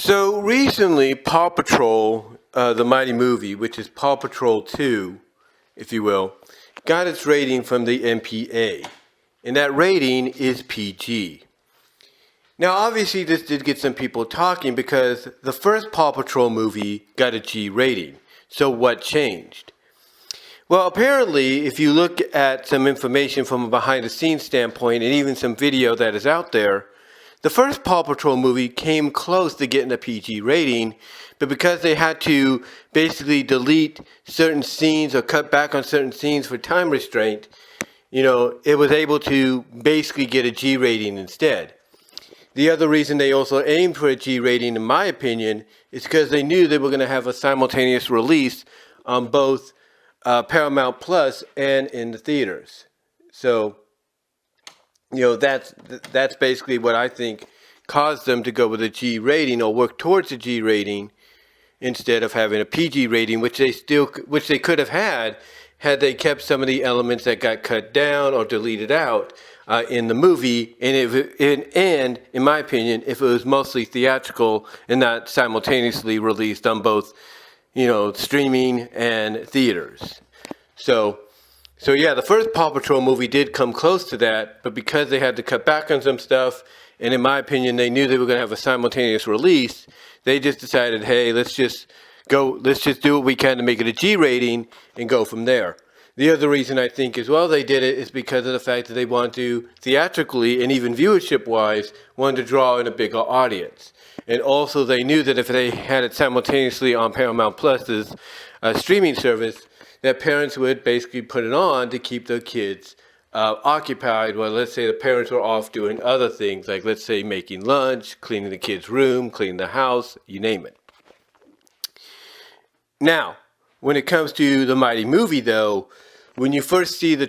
So recently, Paw Patrol, the mighty movie, which is Paw Patrol 2, if you will, got its rating from the MPA. And that rating is PG. Now, obviously, this did get some people talking because the first Paw Patrol movie got a G rating. So what changed? Well, apparently, if you look at some information from a behind-the-scenes standpoint and even some video that is out there, the first Paw Patrol movie came close to getting a PG rating, but because they had to basically delete certain scenes or cut back on certain scenes for time restraint, it was able to basically get a G rating instead. The other reason they also aimed for a G rating, in my opinion, is because they knew they were going to have a simultaneous release on both Paramount Plus and in the theaters. So, that's basically what I think caused them to go with a G rating or work towards a G rating instead of having a PG rating, which they could have had they kept some of the elements that got cut down or deleted out in the movie, and in my opinion, if it was mostly theatrical and not simultaneously released on both, streaming and theaters. So yeah, the first Paw Patrol movie did come close to that, but because they had to cut back on some stuff, and in my opinion, they knew they were going to have a simultaneous release, they just decided, hey, let's just do what we can to make it a G rating and go from there. The other reason I think as well they did it is because of the fact that they wanted to, theatrically and even viewership-wise, wanted to draw in a bigger audience. And also they knew that if they had it simultaneously on Paramount Plus's streaming service, that parents would basically put it on to keep their kids occupied while, let's say, the parents were off doing other things, like, let's say, making lunch, cleaning the kid's room, cleaning the house, you name it. Now, when it comes to the mighty movie, though, when you first see the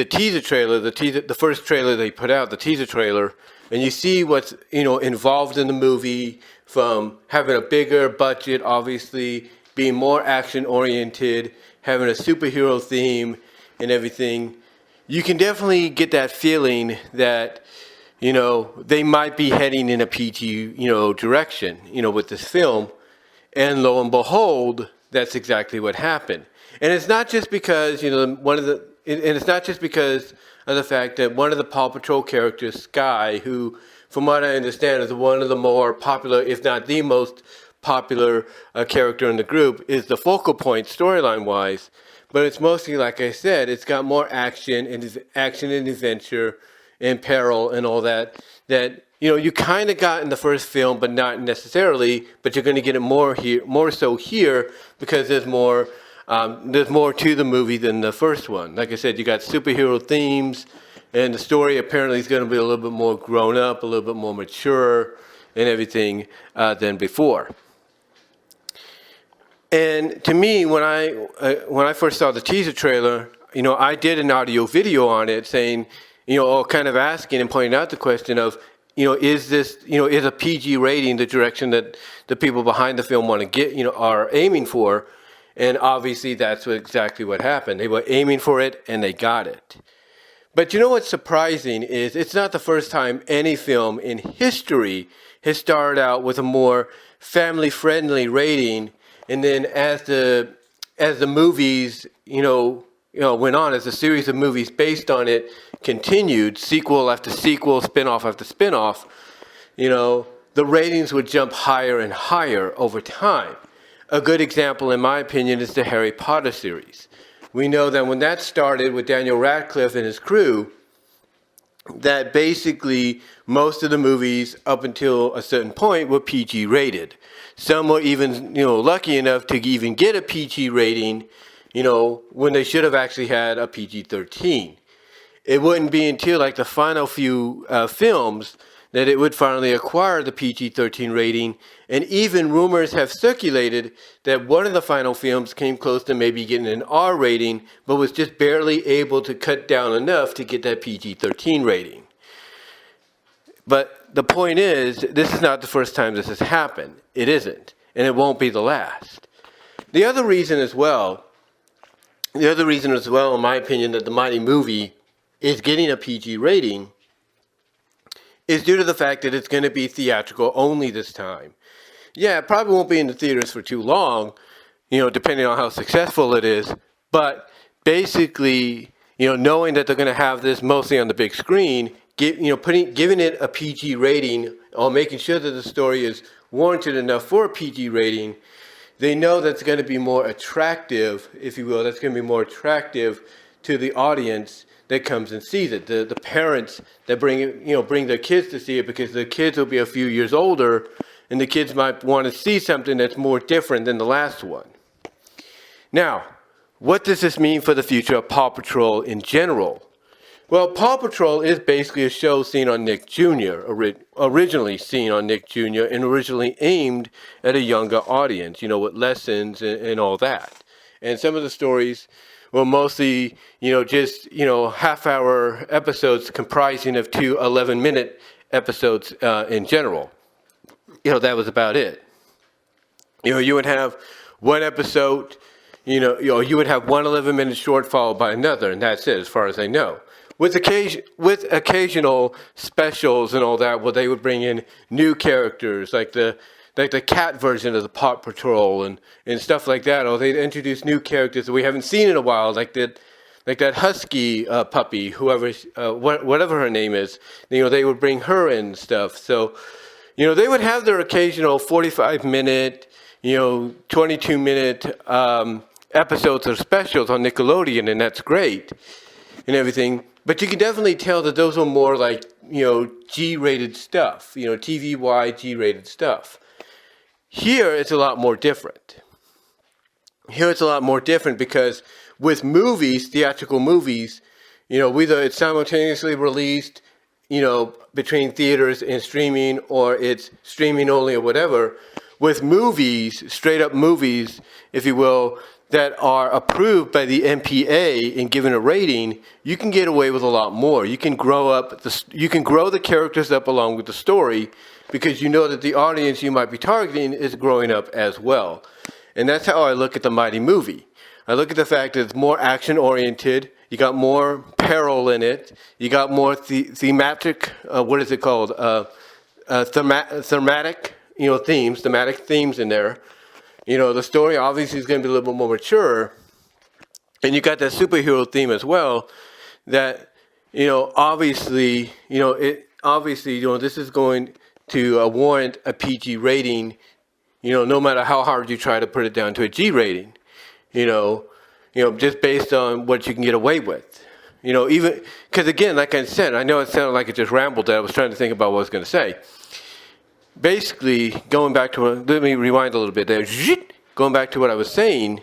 teaser trailer, the first trailer they put out, the teaser trailer, and you see what's involved in the movie, from having a bigger budget, obviously, being more action oriented, having a superhero theme and everything, you can definitely get that feeling that they might be heading in a PG direction with this film. And lo and behold, that's exactly what happened. And it's not just because it's not just because of the fact that one of the Paw Patrol characters, Sky, who, from what I understand, is one of the more popular, if not the most popular character in the group, is the focal point storyline-wise. But it's mostly, like I said, it's got more action and adventure and peril and all that you kind of got in the first film, but not necessarily. But you're going to get it more so here, because there's more to the movie than the first one. Like I said, you got superhero themes, and the story apparently is going to be a little bit more grown up, a little bit more mature, and everything than before. And to me, when I first saw the teaser trailer, I did an audio video on it saying, or kind of asking and pointing out the question of, is a PG rating the direction that the people behind the film want to get, are aiming for? And obviously that's exactly what happened. They were aiming for it and they got it. But what's surprising is it's not the first time any film in history has started out with a more family-friendly rating, and then as the movies, went on, as a series of movies based on it continued, sequel after sequel, spin-off after spin-off, the ratings would jump higher and higher over time. A good example, in my opinion, is the Harry Potter series. We know that when that started with Daniel Radcliffe and his crew, that basically most of the movies up until a certain point were PG rated. Some were even, lucky enough to even get a PG rating, when they should have actually had a PG-13. It wouldn't be until like the final few films that it would finally acquire the PG-13 rating, and even rumors have circulated that one of the final films came close to maybe getting an R rating, but was just barely able to cut down enough to get that PG-13 rating. But the point is, this is not the first time this has happened. It isn't, and it won't be the last. The other reason as well, in my opinion, that the mighty movie is getting a PG rating is due to the fact that it's going to be theatrical only this time. Yeah, it probably won't be in the theaters for too long, depending on how successful it is. But basically, knowing that they're going to have this mostly on the big screen, giving it a PG rating, or making sure that the story is warranted enough for a PG rating, they know that's going to be more attractive, if you will. That's going to be more attractive to the audience that comes and sees it. The parents that bring their kids to see it, because the kids will be a few years older, and the kids might want to see something that's more different than the last one. Now, what does this mean for the future of Paw Patrol in general? Well, Paw Patrol is basically a show seen on Nick Jr., originally seen on Nick Jr., and originally aimed at a younger audience, with lessons and all that. And some of the stories were mostly, just, half-hour episodes comprising of 2 11-minute episodes in general. That was about it. You would have one episode, you would have one 11-minute short followed by another, and that's it, as far as I know. With occasional specials and all that, where they would bring in new characters, like the cat version of the Paw Patrol and stuff like that, or they'd introduce new characters that we haven't seen in a while, like that husky puppy, whatever her name is. They would bring her in and stuff. So, they would have their occasional 45-minute, 22-minute episodes or specials on Nickelodeon, and that's great and everything. But you can definitely tell that those are more like, G-rated stuff, TVY G-rated stuff. Here, it's a lot more different. Because with movies, theatrical movies, whether it's simultaneously released, between theaters and streaming, or it's streaming only or whatever, with movies, straight up movies, if you will, that are approved by the MPA and given a rating, you can get away with a lot more. You can grow the characters up along with the story, because you know that the audience you might be targeting is growing up as well. And that's how I look at the Mighty movie. I look at the fact that it's more action-oriented. You got more peril in it. You got more thematic, thematic themes in there. The story obviously is going to be a little bit more mature. And you got that superhero theme as well, that, obviously, this is going to warrant a PG rating, no matter how hard you try to put it down to a G rating, just based on what you can get away with. Even, because again, like I said, I know it sounded like it just rambled that I was trying to think about what I was going to say. Basically, going back to let me rewind a little bit there. Going back to what I was saying,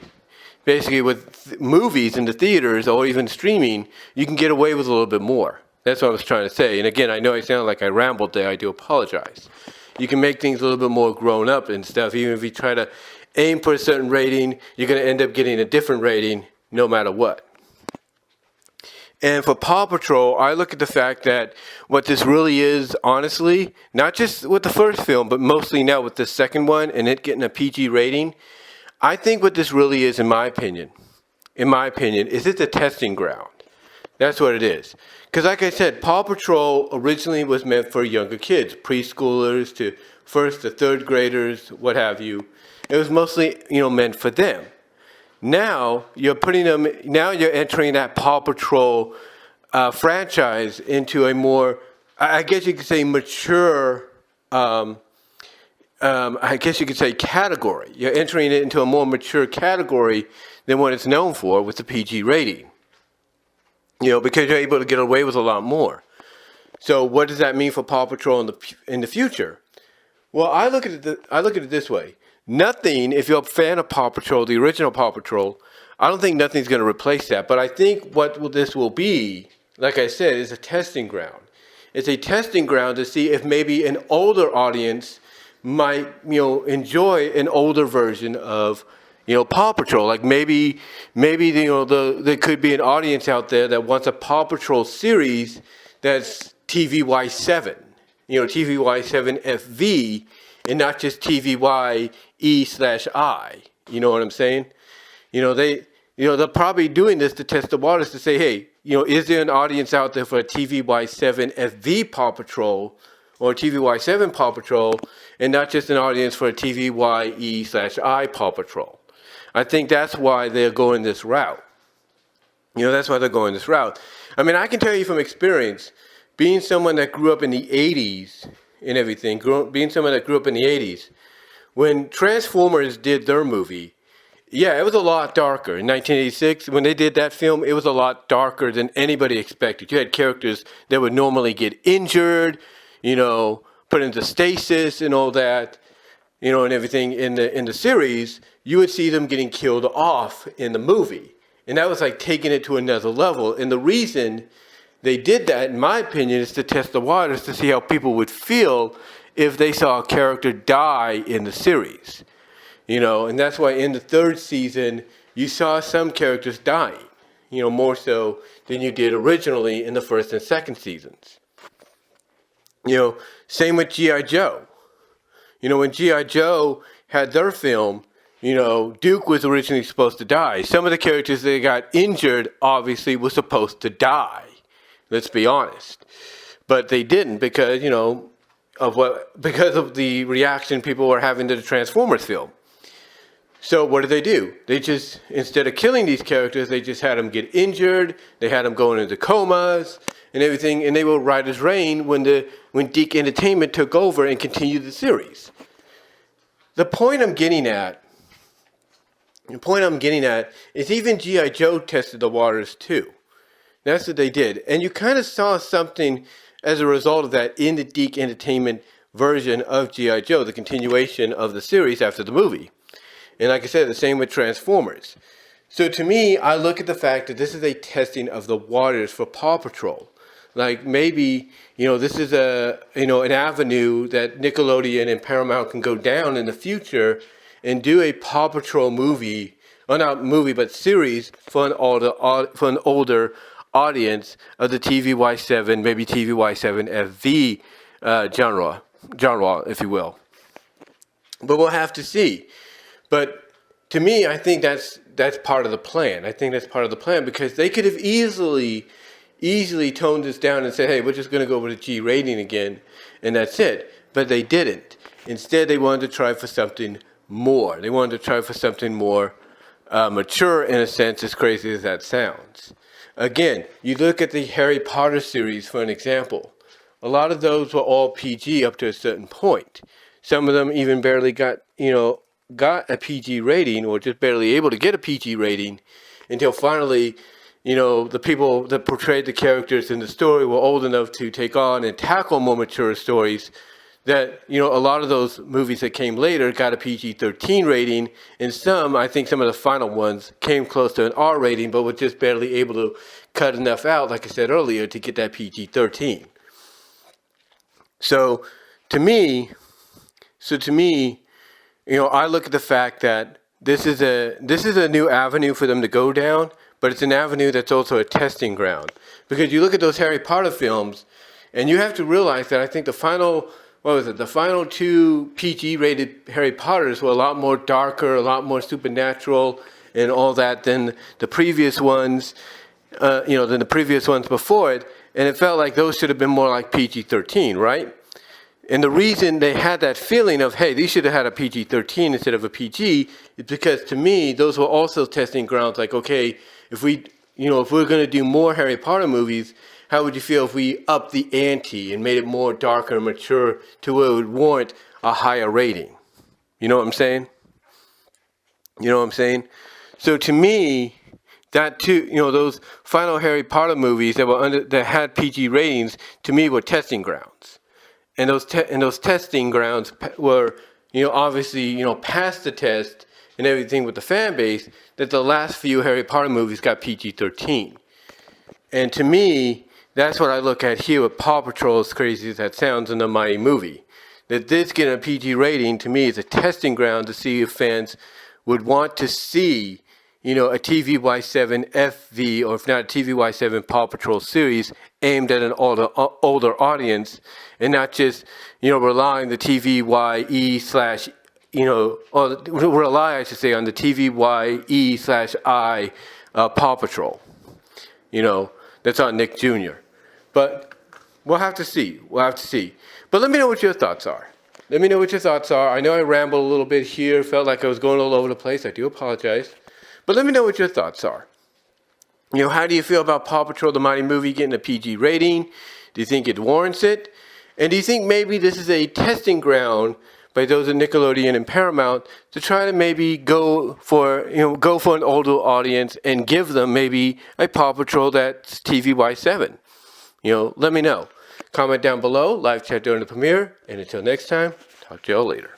basically with movies in the theaters or even streaming, you can get away with a little bit more. That's what I was trying to say. And again, I know I sound like I rambled there. I do apologize. You can make things a little bit more grown up and stuff. Even if you try to aim for a certain rating, you're going to end up getting a different rating no matter what. And for Paw Patrol, I look at the fact that what this really is, honestly, not just with the first film, but mostly now with the second one and it getting a PG rating, I think what this really is, in my opinion, is it's a testing ground. That's what it is. Because like I said, Paw Patrol originally was meant for younger kids, preschoolers to first to third graders, what have you. It was mostly, meant for them. Now you're entering that Paw Patrol franchise into a more, I guess you could say, mature, category. You're entering it into a more mature category than what it's known for with the PG rating. Because you're able to get away with a lot more. So what does that mean for Paw Patrol in the future? Well, I look at it this way. Nothing, if you're a fan of Paw Patrol, the original Paw Patrol, I don't think nothing's going to replace that. But I think this will be, like I said, is a testing ground. It's a testing ground to see if maybe an older audience might, enjoy an older version of, Paw Patrol. Like maybe there could be an audience out there that wants a Paw Patrol series that's TVY7, TVY7FV, and not just TVY E/I. You know what I'm saying? They're probably doing this to test the waters to say, hey, is there an audience out there for a TVY7FV Paw Patrol or TVY7 Paw Patrol, and not just an audience for a TVYE/I Paw Patrol. I think that's why they're going this route. That's why they're going this route. I mean, I can tell you from experience, being someone that grew up in the 80s and everything, being someone that grew up in the 80s, when Transformers did their movie, yeah, it was a lot darker. In 1986, when they did that film, it was a lot darker than anybody expected. You had characters that would normally get injured, put into stasis and all that, and everything in the series. You would see them getting killed off in the movie. And that was like taking it to another level. And the reason they did that, in my opinion, is to test the waters to see how people would feel if they saw a character die in the series. And that's why in the third season, you saw some characters dying, more so than you did originally in the first and second seasons. Same with G.I. Joe. When G.I. Joe had their film, Duke was originally supposed to die. Some of the characters that got injured obviously were supposed to die. Let's be honest. But they didn't because, because of the reaction people were having to the Transformers film. So what did they do? They just, instead of killing these characters, they just had them get injured. They had them going into comas and everything. And they were right as rain when Deke Entertainment took over and continued the series. The point I'm getting at is even G.I. Joe tested the waters too. That's what they did. And you kind of saw something as a result of that in the Deke Entertainment version of G.I. Joe, the continuation of the series after the movie. And like I said, the same with Transformers. So to me, I look at the fact that this is a testing of the waters for Paw Patrol. Like maybe, this is an avenue that Nickelodeon and Paramount can go down in the future and do a Paw Patrol movie, or not movie, but series for an older audience of the TVY7, maybe TVY7FV genre, if you will. But we'll have to see. But to me, I think that's part of the plan. I think that's part of the plan because they could have easily toned this down and said, hey, we're just going to go with a G rating again, and that's it. But they didn't. Instead, they wanted to try for something more. They wanted to try for something more mature, in a sense, as crazy as that sounds. Again, you look at the Harry Potter series for an example. A lot of those were all PG up to a certain point. Some of them even barely got a PG rating or just barely able to get a PG rating until finally, the people that portrayed the characters in the story were old enough to take on and tackle more mature stories that, a lot of those movies that came later got a PG-13 rating, and I think some of the final ones came close to an R rating, but were just barely able to cut enough out, like I said earlier, to get that PG-13. So to me, I look at the fact that this is a new avenue for them to go down, but it's an avenue that's also a testing ground. Because you look at those Harry Potter films, and you have to realize that I think the final two PG-rated Harry Potters were a lot more darker, a lot more supernatural, and all that than the previous ones, before it. And it felt like those should have been more like PG-13, right? And the reason they had that feeling of, hey, these should have had a PG-13 instead of a PG, is because to me, those were also testing grounds. Like, okay, if we're going to do more Harry Potter movies, how would you feel if we upped the ante and made it more darker and mature to where it would warrant a higher rating? You know what I'm saying? So to me, that too, those final Harry Potter movies that had PG ratings, to me, were testing grounds. And those testing grounds were, obviously, past the test and everything with the fan base, that the last few Harry Potter movies got PG-13. And to me, that's what I look at here with Paw Patrol, as crazy as that sounds, in the Mighty movie. That this getting a PG rating, to me, is a testing ground to see if fans would want to see, a TVY7 FV, or if not a TVY7 Paw Patrol series aimed at an older audience, and not just, rely on the TVYE/ or rely, I should say, on the TVYE/I Paw Patrol. That's on Nick Jr. But we'll have to see. But let me know what your thoughts are. Let me know what your thoughts are. I know I rambled a little bit here, felt like I was going all over the place. I do apologize. But let me know what your thoughts are. You know, how do you feel about Paw Patrol the Mighty Movie getting a PG rating? Do you think it warrants it? And do you think maybe this is a testing ground by those at Nickelodeon and Paramount to try to maybe go for an older audience and give them maybe a Paw Patrol that's TVY7? You know, let me know. Comment down below, live chat during the premiere, and until next time, talk to y'all later.